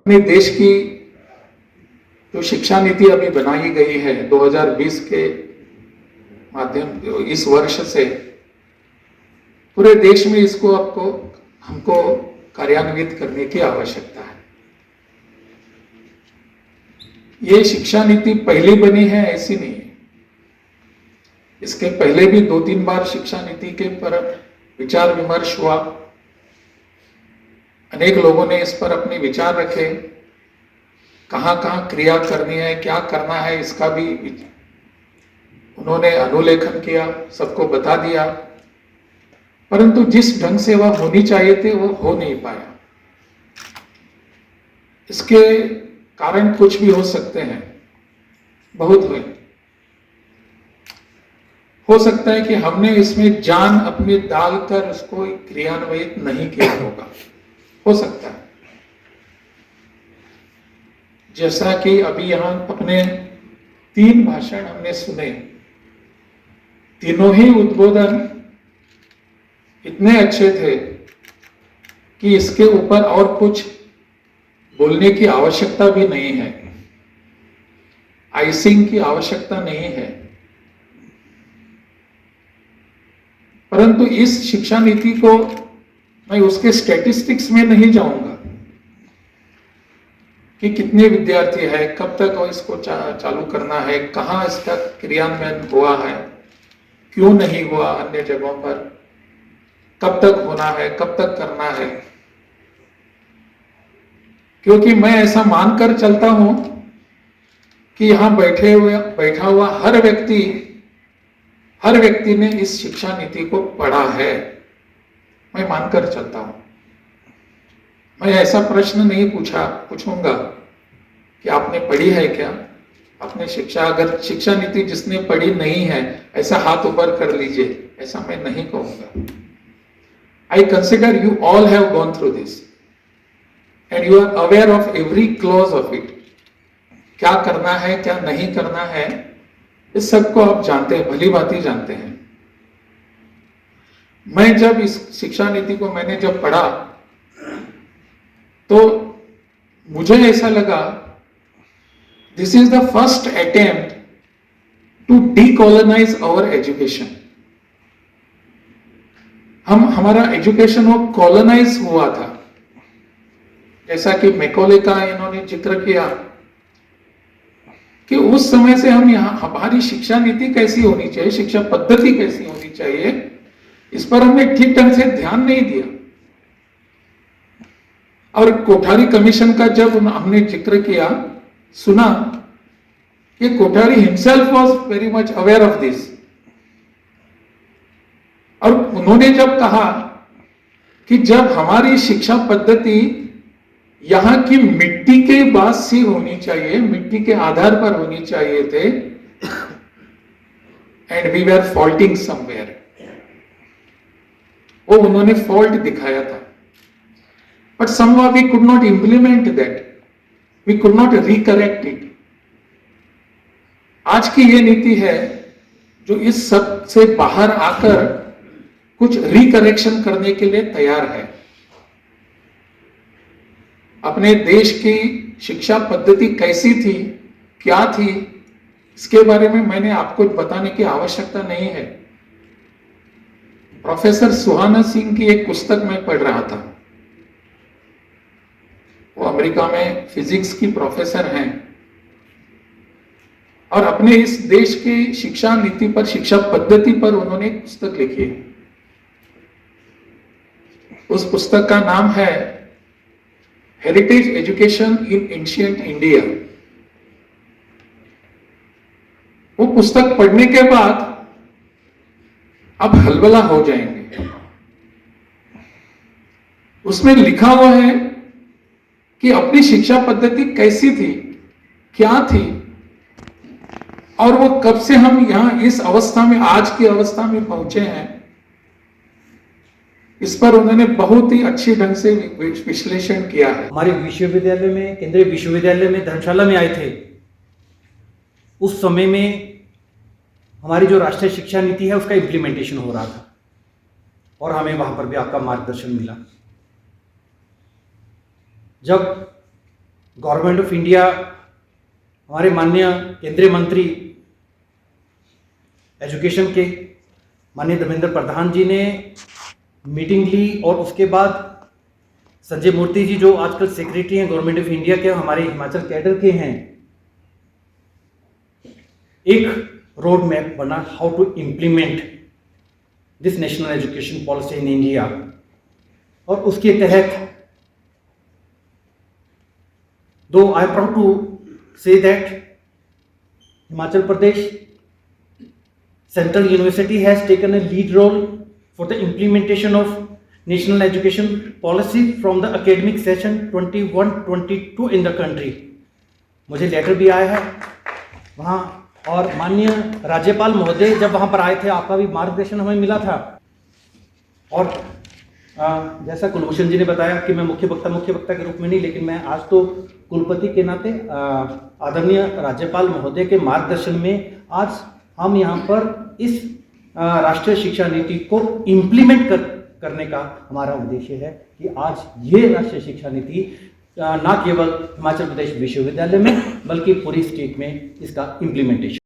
अपने देश की जो शिक्षा नीति अभी बनाई गई है 2020 के माध्यम इस वर्ष से पूरे देश में इसको हमको कार्यान्वित करने की आवश्यकता है। ये शिक्षा नीति पहली बनी है ऐसी नहीं है। इसके पहले भी 2-3 बार शिक्षा नीति के पर विचार विमर्श हुआ। अनेक लोगों ने इस पर अपने विचार रखे, कहां कहां क्रिया करनी है, क्या करना है, इसका भी उन्होंने अनुलेखन किया, सबको बता दिया, परंतु जिस ढंग से वह होनी चाहिए थे वो हो नहीं पाया। इसके कारण कुछ भी हो सकते हैं, बहुत हुए। हो सकता है कि हमने इसमें जान अपनी डालकर उसको क्रियान्वित नहीं किया होगा, हो सकता है। जैसा कि अभी यहां अपने 3 भाषण हमने सुने, तीनों ही उद्बोधन इतने अच्छे थे कि इसके ऊपर और कुछ बोलने की आवश्यकता भी नहीं है, आइसिंग की आवश्यकता नहीं है। परंतु इस शिक्षा नीति को मैं उसके स्टैटिस्टिक्स में नहीं जाऊंगा कि कितने विद्यार्थी है, कब तक इसको चालू करना है, कहां इसका क्रियान्वयन हुआ है, क्यों नहीं हुआ अन्य जगहों पर, कब तक होना है, कब तक करना है। क्योंकि मैं ऐसा मानकर चलता हूं कि यहां बैठा हुआ हर व्यक्ति ने इस शिक्षा नीति को पढ़ा है, मैं मानकर चलता हूं। मैं ऐसा प्रश्न नहीं पूछूंगा कि आपने पढ़ी है क्या, अपने अगर शिक्षा नीति जिसने पढ़ी नहीं है ऐसा हाथ ऊपर कर लीजिए, ऐसा मैं नहीं कहूंगा। I consider you all have gone through this and you are aware of every clause of it. क्या करना है, क्या नहीं करना है, इस सबको आप जानते हैं, भली भांति जानते हैं। मैं जब इस शिक्षा नीति को मैंने जब पढ़ा तो मुझे ऐसा लगा this is the first attempt to decolonise our education. हमारा एजुकेशन वो कॉलोनाइज हुआ था, जैसा कि मैकॉले का इन्होंने जिक्र किया कि उस समय से हम यहां हमारी शिक्षा नीति कैसी होनी चाहिए, शिक्षा पद्धति कैसी होनी चाहिए, इस पर हमने ठीक ढंग से ध्यान नहीं दिया। और कोठारी कमीशन का जब हमने जिक्र किया, सुना कि Kothari himself was very much aware of this, और उन्होंने जब कहा कि जब हमारी शिक्षा पद्धति यहां की मिट्टी के बास से होनी चाहिए, मिट्टी के आधार पर होनी चाहिए थे, and we were faulting somewhere, वो उन्होंने फॉल्ट दिखाया था। But somehow we could not implement that, we could not recorrect it. आज की ये नीति है जो इस सब से बाहर आकर कुछ रिकरेक्शन करने के लिए तैयार है। अपने देश की शिक्षा पद्धति कैसी थी, क्या थी, इसके बारे में मैंने आपको बताने की आवश्यकता नहीं है। प्रोफेसर सुहाना सिंह की एक पुस्तक में पढ़ रहा था, वो अमेरिका में फिजिक्स की प्रोफेसर हैं और अपने इस देश की शिक्षा नीति पर, शिक्षा पद्धति पर उन्होंने एक पुस्तक लिखी है। उस पुस्तक का नाम है heritage education in ancient India. वो पुस्तक पढ़ने के बाद आप हलबला हो जाएंगे। उसमें लिखा हुआ है कि अपनी शिक्षा पद्धति कैसी थी, क्या थी, और वो कब से हम यहां इस अवस्था में, आज की अवस्था में पहुंचे हैं, इस पर उन्होंने बहुत ही अच्छी ढंग से विश्लेषण किया है। हमारे विश्वविद्यालय में, केंद्रीय विश्वविद्यालय में धर्मशाला में आए थे, उस समय में हमारी जो राष्ट्रीय शिक्षा नीति है उसका इम्प्लीमेंटेशन हो रहा था और हमें वहां पर भी आपका मार्गदर्शन मिला। जब गवर्नमेंट ऑफ इंडिया, हमारे माननीय केंद्रीय मंत्री एजुकेशन के माननीय धर्मेंद्र प्रधान जी ने मीटिंग ली, और उसके बाद संजय मूर्ति जी जो आजकल सेक्रेटरी हैं गवर्नमेंट ऑफ इंडिया के, हमारे हिमाचल कैडर के हैं, एक रोड मैप बना how to implement this national education policy in India. और उसके तहत दो I proud to say that Himachal Pradesh Central University has taken a lead role for the implementation of national education policy from the academic session 21-22 in the country। मुझे letter भी आया है वहाँ, और माननीय राज्यपाल महोदय जब वहाँ पर आए थे, आपका भी मार्गदर्शन हमें मिला था। और जैसा कुलभूषण जी ने बताया कि मैं मुख्य वक्ता के रूप में नहीं, लेकिन मैं आज तो कुलपति के नाते आदरणीय राज्यपाल महोदय के मार्गदर्शन में आज हम यहाँ पर इस राष्ट्रीय शिक्षा नीति को इम्प्लीमेंट करने का हमारा उद्देश्य है कि आज ये राष्ट्रीय शिक्षा नीति न केवल हिमाचल प्रदेश विश्वविद्यालय में बल्कि पूरी स्टेट में इसका इम्प्लीमेंटेशन